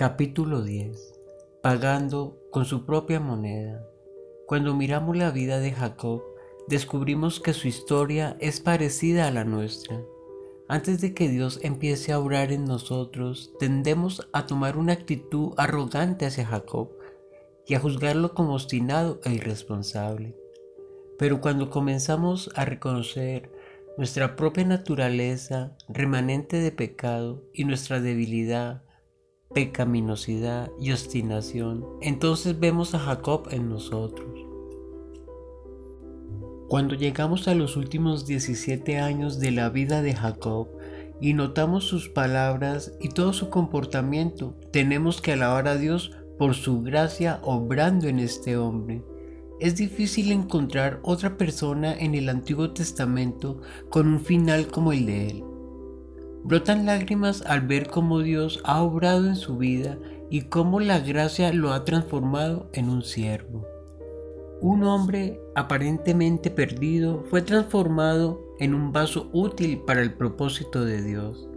Capítulo 10. Pagando con su propia moneda. Cuando miramos la vida de Jacob, descubrimos que su historia es parecida a la nuestra. Antes de que Dios empiece a obrar en nosotros, tendemos a tomar una actitud arrogante hacia Jacob y a juzgarlo como obstinado e irresponsable. Pero cuando comenzamos a reconocer nuestra propia naturaleza remanente de pecado y nuestra debilidad, pecaminosidad y obstinación, entonces vemos a Jacob en nosotros. Cuando llegamos a los últimos 17 años de la vida de Jacob y notamos sus palabras y todo su comportamiento, tenemos que alabar a Dios por su gracia obrando en este hombre. Es difícil encontrar otra persona en el Antiguo Testamento con un final como el de él. Brotan lágrimas al ver cómo Dios ha obrado en su vida y cómo la gracia lo ha transformado en un siervo. Un hombre aparentemente perdido fue transformado en un vaso útil para el propósito de Dios.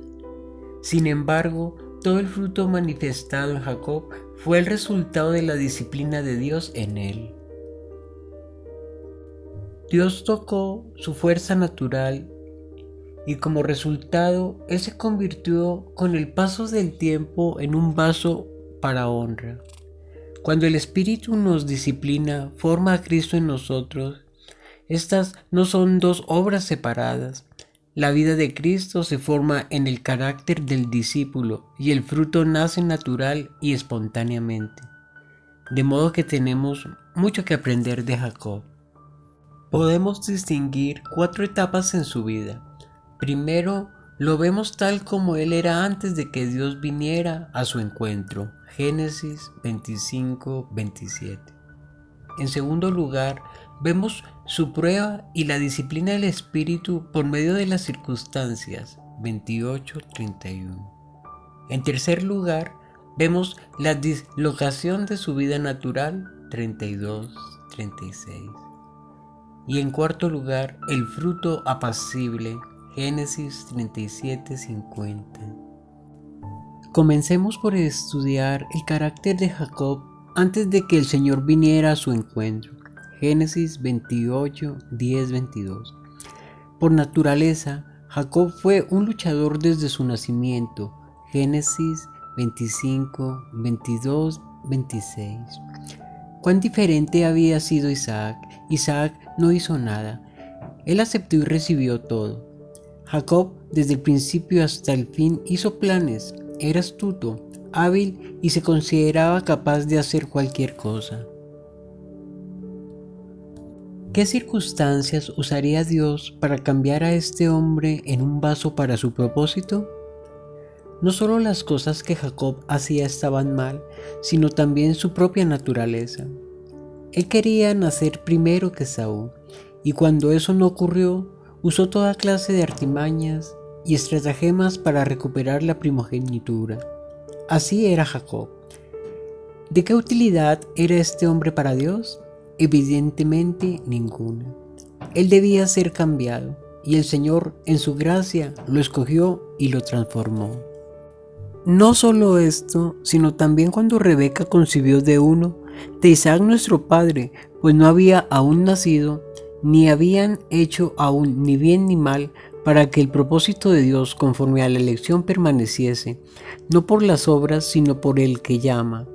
Sin embargo, todo el fruto manifestado en Jacob fue el resultado de la disciplina de Dios en él. Dios tocó su fuerza natural y como resultado, él se convirtió con el paso del tiempo en un vaso para honra. Cuando el Espíritu nos disciplina, forma a Cristo en nosotros. Estas no son dos obras separadas. La vida de Cristo se forma en el carácter del discípulo y el fruto nace natural y espontáneamente. De modo que tenemos mucho que aprender de Jacob. Podemos distinguir 4 etapas en su vida. Primero, lo vemos tal como él era antes de que Dios viniera a su encuentro. Génesis 25-27. En segundo lugar, vemos su prueba y la disciplina del Espíritu por medio de las circunstancias. 28-31. En tercer lugar, vemos la dislocación de su vida natural. 32-36. Y en cuarto lugar, el fruto apacible. Génesis 37-50. Comencemos por estudiar el carácter de Jacob antes de que el Señor viniera a su encuentro. Génesis 28-10-22. Por naturaleza, Jacob fue un luchador desde su nacimiento. Génesis 25-22-26. Cuán diferente había sido Isaac. Isaac no hizo nada. Él aceptó y recibió todo. Jacob, desde el principio hasta el fin, hizo planes, era astuto, hábil y se consideraba capaz de hacer cualquier cosa. ¿Qué circunstancias usaría Dios para cambiar a este hombre en un vaso para su propósito? No solo las cosas que Jacob hacía estaban mal, sino también su propia naturaleza. Él quería nacer primero que Saúl, y cuando eso no ocurrió, usó toda clase de artimañas y estratagemas para recuperar la primogenitura. Así era Jacob. ¿De qué utilidad era este hombre para Dios? Evidentemente ninguna. Él debía ser cambiado, y el Señor, en su gracia, lo escogió y lo transformó. No solo esto, sino también cuando Rebeca concibió de Isaac nuestro padre, pues no había aún nacido, ni habían hecho aún ni bien ni mal, para que el propósito de Dios conforme a la elección permaneciese, no por las obras, sino por el que llama.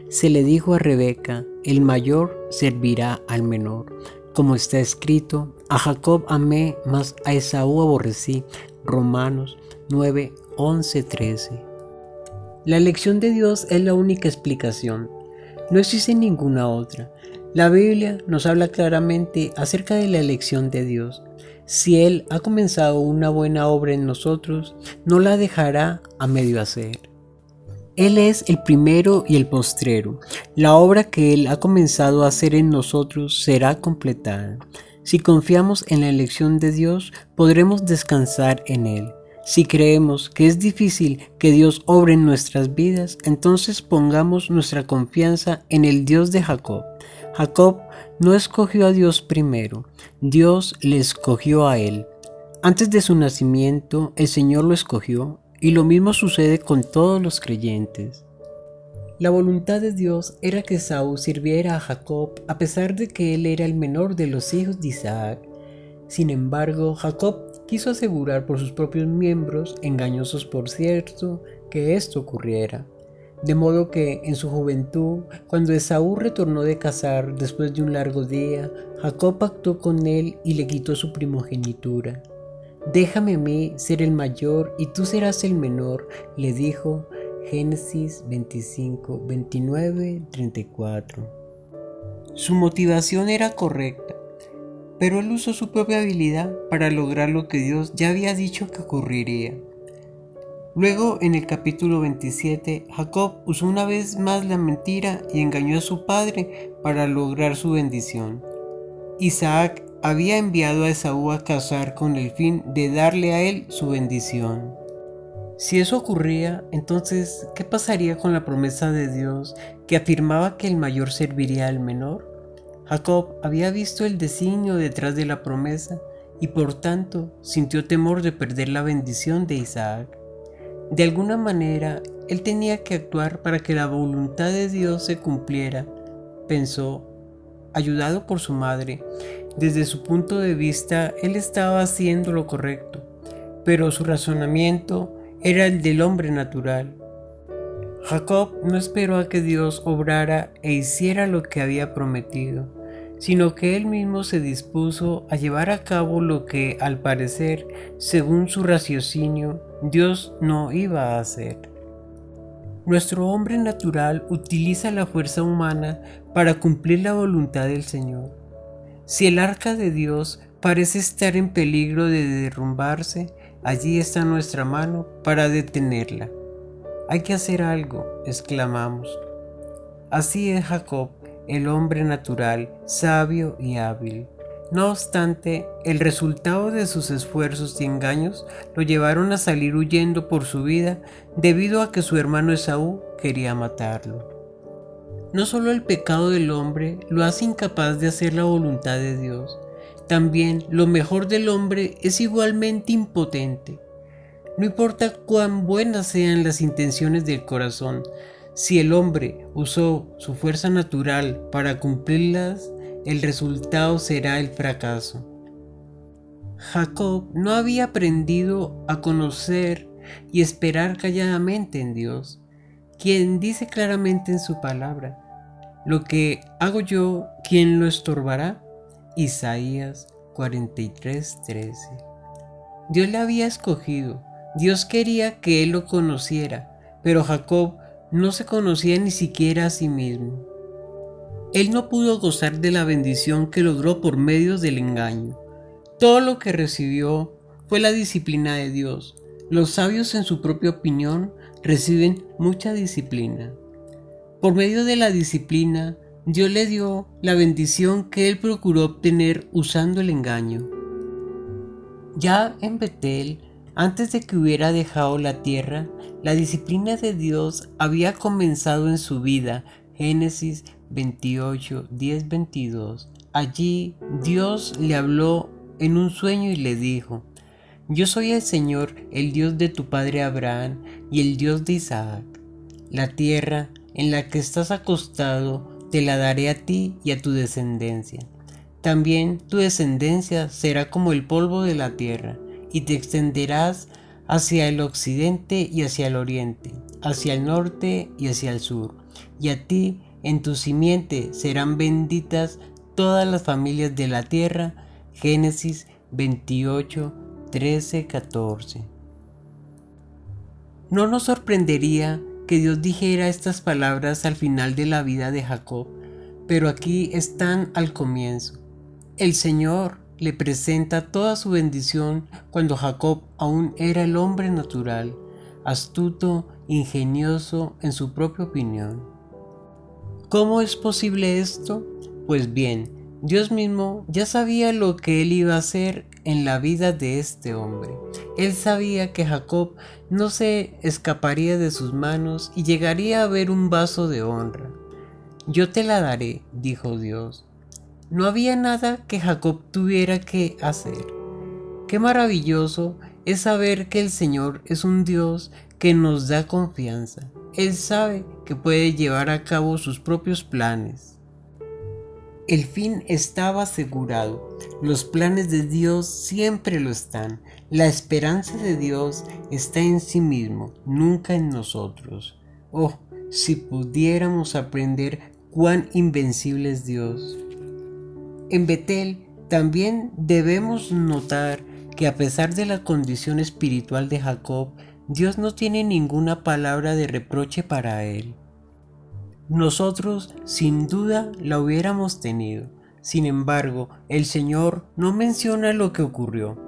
Se le dijo a Rebeca, el mayor servirá al menor. Como está escrito, a Jacob amé, mas a Esaú aborrecí. Romanos 9:11-13. La elección de Dios es la única explicación. No existe ninguna otra. La Biblia nos habla claramente acerca de la elección de Dios. Si Él ha comenzado una buena obra en nosotros, no la dejará a medio hacer. Él es el primero y el postrero. La obra que Él ha comenzado a hacer en nosotros será completada. Si confiamos en la elección de Dios, podremos descansar en Él. Si creemos que es difícil que Dios obre en nuestras vidas, entonces pongamos nuestra confianza en el Dios de Jacob. Jacob no escogió a Dios primero, Dios le escogió a él. Antes de su nacimiento, el Señor lo escogió, y lo mismo sucede con todos los creyentes. La voluntad de Dios era que Esaú sirviera a Jacob a pesar de que él era el menor de los hijos de Isaac. Sin embargo, Jacob quiso asegurar por sus propios miembros, engañosos por cierto, que esto ocurriera. De modo que, en su juventud, cuando Esaú retornó de cazar después de un largo día, Jacob pactó con él y le quitó su primogenitura. «Déjame a mí ser el mayor y tú serás el menor», le dijo. Génesis 25, 29, 34. Su motivación era correcta, pero él usó su propia habilidad para lograr lo que Dios ya había dicho que ocurriría. Luego, en el capítulo 27, Jacob usó una vez más la mentira y engañó a su padre para lograr su bendición. Isaac había enviado a Esaú a cazar con el fin de darle a él su bendición. Si eso ocurría, entonces, ¿qué pasaría con la promesa de Dios que afirmaba que el mayor serviría al menor? Jacob había visto el designio detrás de la promesa y por tanto sintió temor de perder la bendición de Isaac. De alguna manera, él tenía que actuar para que la voluntad de Dios se cumpliera, pensó, ayudado por su madre. Desde su punto de vista, él estaba haciendo lo correcto, pero su razonamiento era el del hombre natural. Jacob no esperó a que Dios obrara e hiciera lo que había prometido, sino que él mismo se dispuso a llevar a cabo lo que, al parecer, según su raciocinio, Dios no iba a hacer. Nuestro hombre natural utiliza la fuerza humana para cumplir la voluntad del Señor. Si el arca de Dios parece estar en peligro de derrumbarse, allí está nuestra mano para detenerla. «Hay que hacer algo», exclamamos. Así es Jacob, el hombre natural, sabio y hábil. No obstante, el resultado de sus esfuerzos y engaños lo llevaron a salir huyendo por su vida debido a que su hermano Esaú quería matarlo. No solo el pecado del hombre lo hace incapaz de hacer la voluntad de Dios, también lo mejor del hombre es igualmente impotente. No importa cuán buenas sean las intenciones del corazón, si el hombre usó su fuerza natural para cumplirlas, el resultado será el fracaso. Jacob no había aprendido a conocer y esperar calladamente en Dios, quien dice claramente en su palabra: «Lo que hago yo, ¿quién lo estorbará?». Isaías 43:13. Dios le había escogido, Dios quería que él lo conociera, pero Jacob no se conocía ni siquiera a sí mismo. Él no pudo gozar de la bendición que logró por medio del engaño. Todo lo que recibió fue la disciplina de Dios. Los sabios, en su propia opinión, reciben mucha disciplina. Por medio de la disciplina, Dios le dio la bendición que él procuró obtener usando el engaño. Ya en Betel, antes de que hubiera dejado la tierra, la disciplina de Dios había comenzado en su vida. Génesis 28, 10-22. Allí Dios le habló en un sueño y le dijo: «Yo soy el Señor, el Dios de tu padre Abraham y el Dios de Isaac. La tierra en la que estás acostado te la daré a ti y a tu descendencia. También tu descendencia será como el polvo de la tierra, y te extenderás hacia el occidente y hacia el oriente, hacia el norte y hacia el sur. Y a ti, en tu simiente, serán benditas todas las familias de la tierra». Génesis 28, 13-14. No nos sorprendería que Dios dijera estas palabras al final de la vida de Jacob, pero aquí están al comienzo. El Señor le presenta toda su bendición cuando Jacob aún era el hombre natural, astuto, ingenioso en su propia opinión. ¿Cómo es posible esto? Pues bien, Dios mismo ya sabía lo que él iba a hacer en la vida de este hombre. Él sabía que Jacob no se escaparía de sus manos y llegaría a ver un vaso de honra. «Yo te la daré», dijo Dios. No había nada que Jacob tuviera que hacer. Qué maravilloso es saber que el Señor es un Dios que nos da confianza. Él sabe que puede llevar a cabo sus propios planes. El fin estaba asegurado. Los planes de Dios siempre lo están. La esperanza de Dios está en sí mismo, nunca en nosotros. Oh, si pudiéramos aprender cuán invencible es Dios. En Betel también debemos notar que a pesar de la condición espiritual de Jacob, Dios no tiene ninguna palabra de reproche para él. Nosotros sin duda la hubiéramos tenido. Sin embargo, el Señor no menciona lo que ocurrió.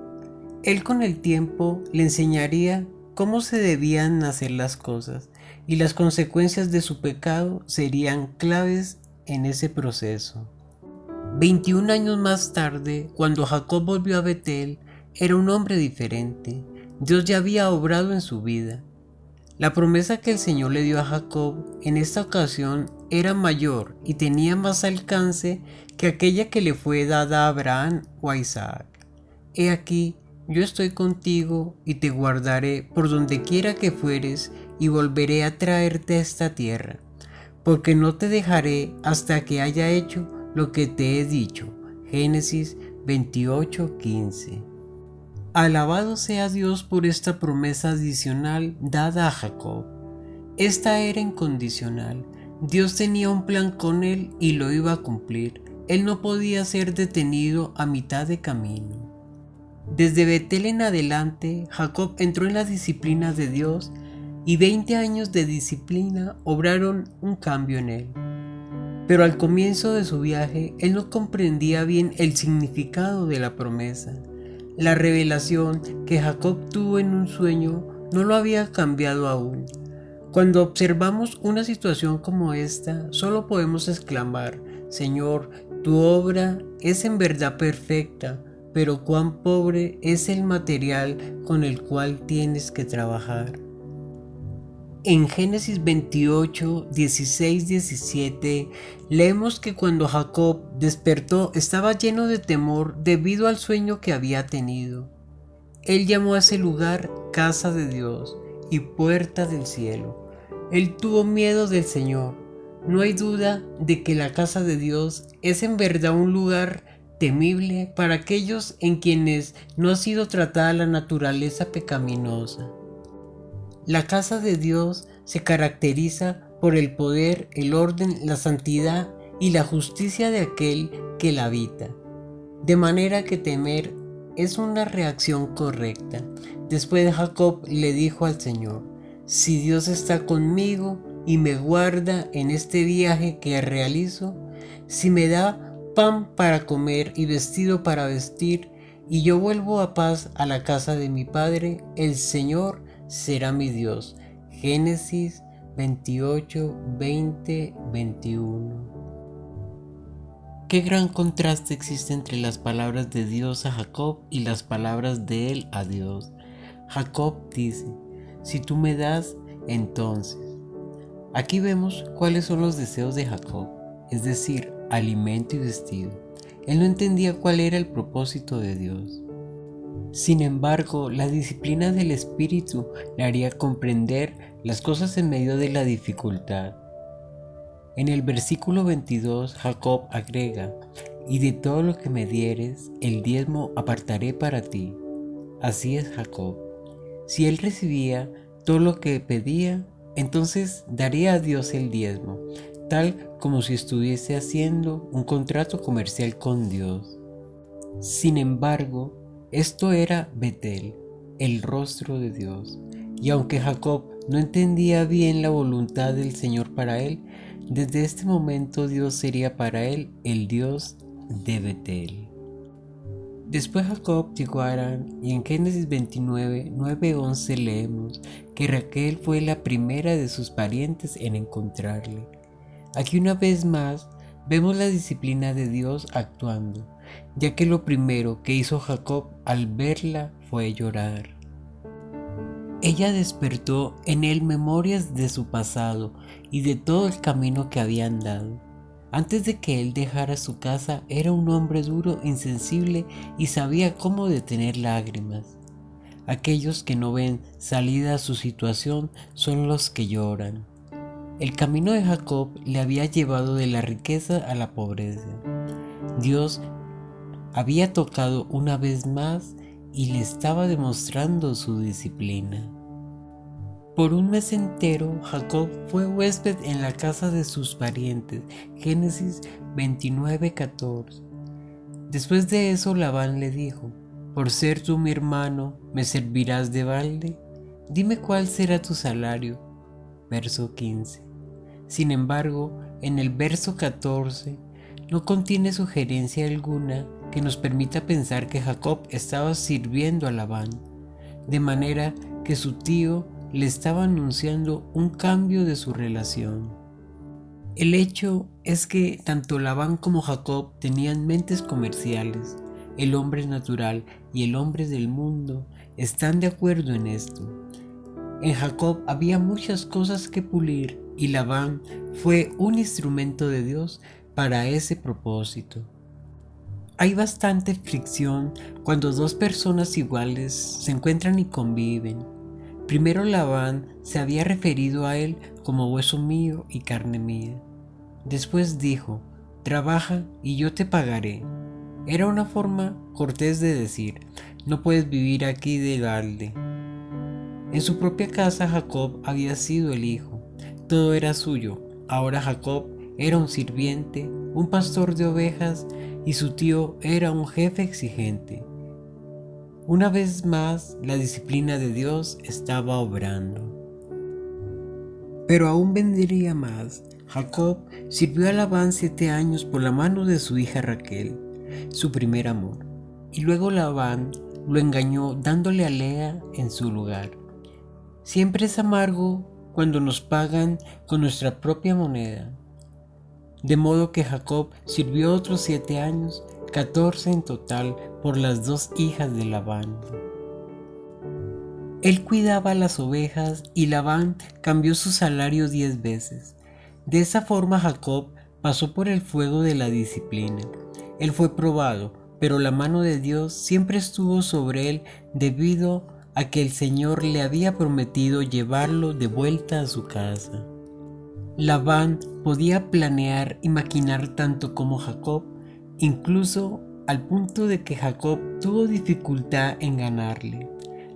Él con el tiempo le enseñaría cómo se debían hacer las cosas, y las consecuencias de su pecado serían claves en ese proceso. 21 años más tarde, cuando Jacob volvió a Betel, era un hombre diferente. Dios ya había obrado en su vida. La promesa que el Señor le dio a Jacob en esta ocasión era mayor y tenía más alcance que aquella que le fue dada a Abraham o a Isaac. He aquí, yo estoy contigo y te guardaré por donde quiera que fueres y volveré a traerte a esta tierra, porque no te dejaré hasta que haya hecho lo que te he dicho. Génesis 28:15. Alabado sea Dios por esta promesa adicional dada a Jacob. Esta era incondicional. Dios tenía un plan con él y lo iba a cumplir. Él no podía ser detenido a mitad de camino. Desde Betel en adelante, Jacob entró en la disciplina de Dios y 20 años de disciplina obraron un cambio en él. Pero al comienzo de su viaje, él no comprendía bien el significado de la promesa. La revelación que Jacob tuvo en un sueño no lo había cambiado aún. Cuando observamos una situación como esta, solo podemos exclamar: Señor, tu obra es en verdad perfecta, pero cuán pobre es el material con el cual tienes que trabajar. En Génesis 28, 16, 17 leemos que cuando Jacob despertó estaba lleno de temor debido al sueño que había tenido. Él llamó a ese lugar Casa de Dios y Puerta del Cielo. Él tuvo miedo del Señor. No hay duda de que la casa de Dios es en verdad un lugar temible para aquellos en quienes no ha sido tratada la naturaleza pecaminosa. La casa de Dios se caracteriza por el poder, el orden, la santidad y la justicia de aquel que la habita. De manera que temer es una reacción correcta. Después Jacob le dijo al Señor: si Dios está conmigo y me guarda en este viaje que realizo, si me da pan para comer y vestido para vestir, y yo vuelvo a paz a la casa de mi padre, el Señor será mi Dios. Génesis 28, 20, 21. Qué gran contraste existe entre las palabras de Dios a Jacob y las palabras de él a Dios. Jacob dice: si tú me das, entonces. Aquí vemos cuáles son los deseos de Jacob, es decir, alimento y vestido. Él no entendía cuál era el propósito de Dios. Sin embargo, la disciplina del espíritu le haría comprender las cosas en medio de la dificultad. En el versículo 22, Jacob agrega: y de todo lo que me dieres, el diezmo apartaré para ti. Así es Jacob. Si él recibía todo lo que pedía, entonces daría a Dios el diezmo, tal como si estuviese haciendo un contrato comercial con Dios. Sin embargo, esto era Betel, el rostro de Dios, y aunque Jacob no entendía bien la voluntad del Señor para él, desde este momento Dios sería para él el Dios de Betel. Después Jacob llegó a Harán, y en Génesis 29, 9-11 leemos que Raquel fue la primera de sus parientes en encontrarle. Aquí una vez más vemos la disciplina de Dios actuando, ya que lo primero que hizo Jacob al verla fue llorar. Ella despertó en él memorias de su pasado y de todo el camino que había andado. Antes de que él dejara su casa, era un hombre duro, insensible y sabía cómo detener lágrimas. Aquellos que no ven salida a su situación son los que lloran. El camino de Jacob le había llevado de la riqueza a la pobreza. Dios había tocado una vez más y le estaba demostrando su disciplina. Por un mes entero, Jacob fue huésped en la casa de sus parientes. Génesis 29:14. Después de eso, Labán le dijo: «Por ser tú mi hermano, ¿me servirás de balde? Dime cuál será tu salario». Verso 15. Sin embargo, en el verso 14 no contiene sugerencia alguna que nos permita pensar que Jacob estaba sirviendo a Labán, de manera que su tío le estaba anunciando un cambio de su relación. El hecho es que tanto Labán como Jacob tenían mentes comerciales. El hombre natural y el hombre del mundo están de acuerdo en esto. En Jacob había muchas cosas que pulir y Labán fue un instrumento de Dios para ese propósito. Hay bastante fricción cuando dos personas iguales se encuentran y conviven. Primero Labán se había referido a él como hueso mío y carne mía. Después dijo: «Trabaja y yo te pagaré». Era una forma cortés de decir: «No puedes vivir aquí de balde». En su propia casa Jacob había sido el hijo. Todo era suyo. Ahora Jacob era un sirviente, un pastor de ovejas, y su tío era un jefe exigente. Una vez más, la disciplina de Dios estaba obrando. Pero aún vendría más. Jacob sirvió a Labán 7 años por la mano de su hija Raquel, su primer amor. Y luego Labán lo engañó dándole a Lea en su lugar. Siempre es amargo cuando nos pagan con nuestra propia moneda. De modo que Jacob sirvió otros 7 años, 14 en total, por las 2 hijas de Labán. Él cuidaba las ovejas y Labán cambió su salario 10 veces. De esa forma Jacob pasó por el fuego de la disciplina. Él fue probado, pero la mano de Dios siempre estuvo sobre él debido a que el Señor le había prometido llevarlo de vuelta a su casa. Labán podía planear y maquinar tanto como Jacob, incluso al punto de que Jacob tuvo dificultad en ganarle.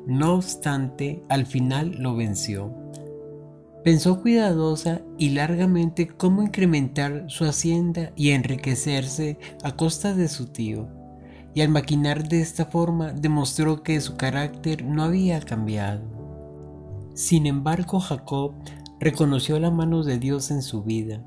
No obstante, al final lo venció. Pensó cuidadosa y largamente cómo incrementar su hacienda y enriquecerse a costa de su tío, y al maquinar de esta forma demostró que su carácter no había cambiado. Sin embargo, Jacob reconoció la mano de Dios en su vida.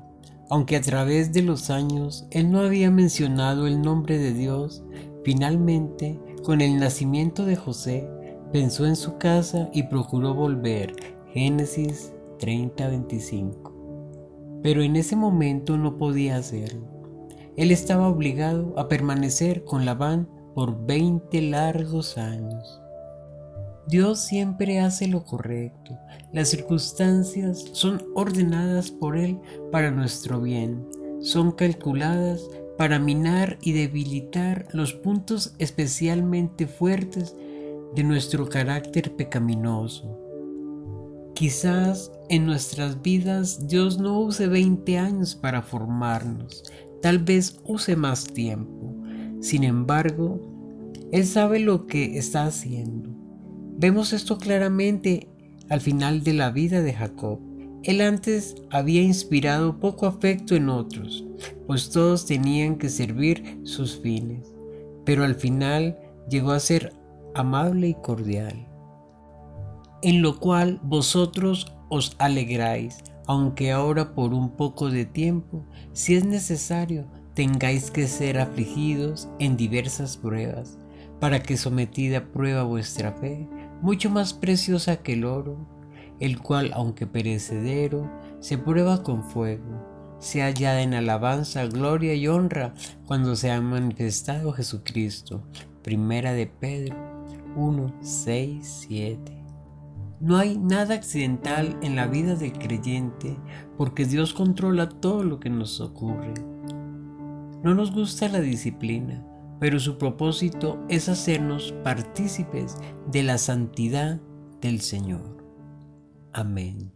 Aunque a través de los años él no había mencionado el nombre de Dios, finalmente, con el nacimiento de José, pensó en su casa y procuró volver. Génesis 30:25. Pero en ese momento no podía hacerlo. Él estaba obligado a permanecer con Labán por 20 largos años. Dios siempre hace lo correcto. Las circunstancias son ordenadas por Él para nuestro bien. Son calculadas para minar y debilitar los puntos especialmente fuertes de nuestro carácter pecaminoso. Quizás en nuestras vidas Dios no use 20 años para formarnos, tal vez use más tiempo. Sin embargo, Él sabe lo que está haciendo. Vemos esto claramente al final de la vida de Jacob. Él antes había inspirado poco afecto en otros, pues todos tenían que servir sus fines, pero al final llegó a ser amable y cordial, en lo cual vosotros os alegráis, aunque ahora por un poco de tiempo, si es necesario, tengáis que ser afligidos en diversas pruebas, para que sometida a prueba vuestra fe, mucho más preciosa que el oro, el cual, aunque perecedero, se prueba con fuego, sea hallada en alabanza, gloria y honra cuando se ha manifestado Jesucristo. Primera de Pedro 1:6-7. No hay nada accidental en la vida del creyente, porque Dios controla todo lo que nos ocurre. No nos gusta la disciplina, pero su propósito es hacernos partícipes de la santidad del Señor. Amén.